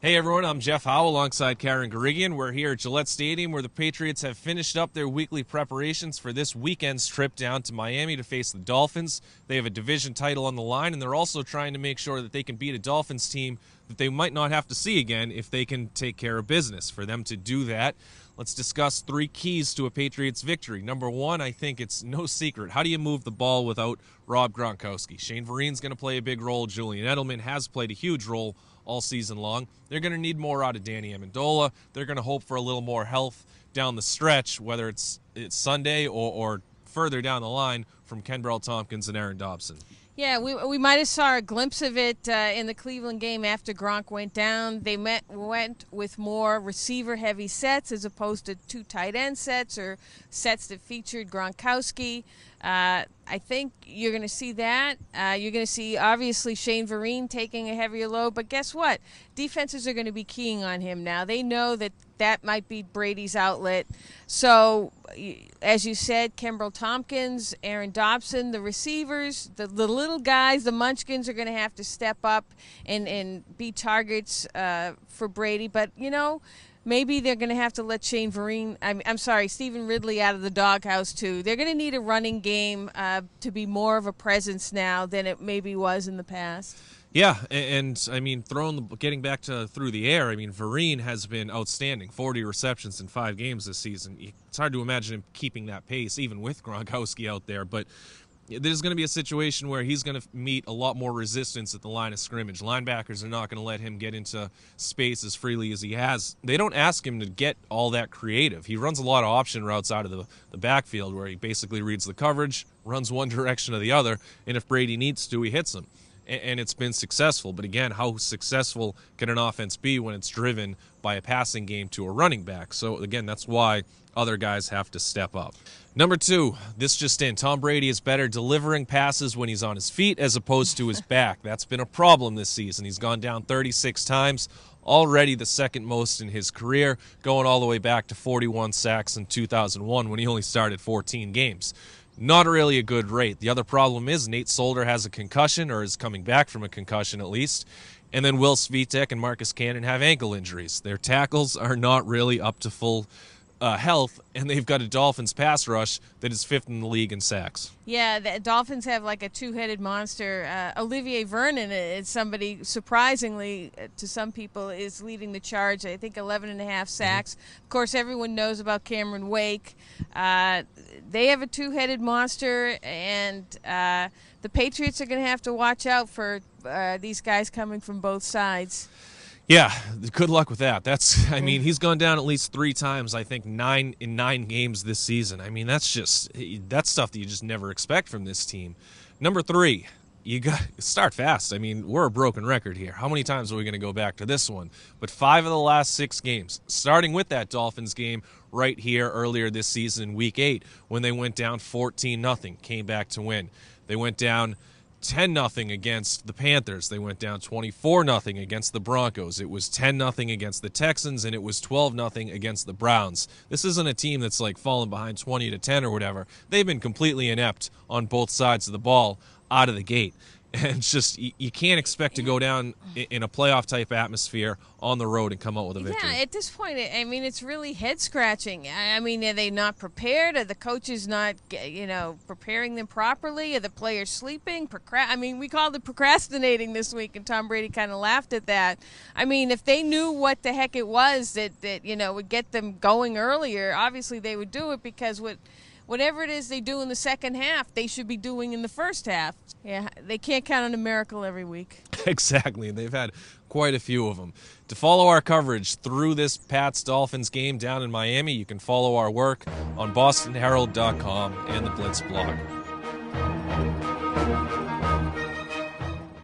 Hey everyone, I'm Jeff Howe alongside Karen Guregian. We're here at Gillette Stadium where the Patriots have finished up their weekly preparations for this weekend's trip down to Miami to face the Dolphins. They have a division title on the line, and they're also trying to make sure that they can beat a Dolphins team that they might not have to see again if they can take care of business. For them to do that, let's discuss three keys to a Patriots victory. Number one, I think it's no secret. How do you move the ball without Rob Gronkowski? Shane Vereen's going to play a big role. Julian Edelman has played a huge role all season long. They're going to need more out of Danny Amendola. They're going to hope for a little more health down the stretch, whether it's Sunday or further down the line from Kenbrell Tompkins and Aaron Dobson. Yeah, we might have saw a glimpse of it in the Cleveland game after Gronk went down. They went with more receiver-heavy sets as opposed to two tight end sets or sets that featured Gronkowski. I think you're going to see that. You're going to see, obviously, Shane Vereen taking a heavier load. But guess what? Defenses are going to be keying on him now. They know that might be Brady's outlet. So, as you said, Kenbrell Tompkins, Aaron Dobson, the receivers, the little guys, the munchkins are going to have to step up and be targets for Brady. But, you know, maybe they're going to have to let Shane Vereen, Stephen Ridley out of the doghouse too. They're going to need a running game to be more of a presence now than it maybe was in the past. Yeah, and I mean, getting back to through the air, I mean, Vereen has been outstanding. 40 receptions in 5 games this season. It's hard to imagine him keeping that pace, even with Gronkowski out there, but there's going to be a situation where he's going to meet a lot more resistance at the line of scrimmage. Linebackers are not going to let him get into space as freely as he has. They don't ask him to get all that creative. He runs a lot of option routes out of the backfield where he basically reads the coverage, runs one direction or the other, and if Brady needs to, he hits him. And it's been successful. But again, how successful can an offense be when it's driven by a passing game to a running back? So again, that's why other guys have to step up. Number 2, this just in. Tom Brady is better delivering passes when he's on his feet as opposed to his back. That's been a problem this season. He's gone down 36 times, already the second most in his career, going all the way back to 41 sacks in 2001 when he only started 14 games. Not really a good rate. The other problem is Nate Solder has a concussion, or is coming back from a concussion at least, and then Will Svitek and Marcus Cannon have ankle injuries. Their tackles are not really up to full health, and they've got a Dolphins pass rush that is 5th in the league in sacks. Yeah, the Dolphins have like a two-headed monster. Olivier Vernon is somebody, surprisingly to some people, is leading the charge. I think 11.5 sacks. Mm-hmm. Of course, everyone knows about Cameron Wake. They have a two-headed monster, and the Patriots are going to have to watch out for these guys coming from both sides. Yeah, good luck with that. He's gone down at least 3 times, I think 9 in 9 games this season. I mean, that's stuff that you just never expect from this team. Number 3, you got to start fast. I mean, we're a broken record here. How many times are we going to go back to this one? But 5 of the last 6 games, starting with that Dolphins game right here earlier this season in Week 8 when they went down 14-0, came back to win. They went down 10-0 against the Panthers. They went down 24-0 against the Broncos. It was 10-0 against the Texans, and it was 12-0 against the Browns. This isn't a team that's like fallen behind 20-10 or whatever. They've been completely inept on both sides of the ball out of the gate. And it's just, you can't expect to go down in a playoff-type atmosphere on the road and come out with a victory. Yeah, at this point, I mean, it's really head-scratching. I mean, are they not prepared? Are the coaches not, preparing them properly? Are the players sleeping? We called it procrastinating this week, and Tom Brady kind of laughed at that. I mean, if they knew what the heck it was that would get them going earlier, obviously they would do it, because whatever it is they do in the second half, they should be doing in the first half. Yeah, they can't count on a miracle every week. Exactly, and they've had quite a few of them. To follow our coverage through this Pats-Dolphins game down in Miami, you can follow our work on BostonHerald.com and the Blitz blog.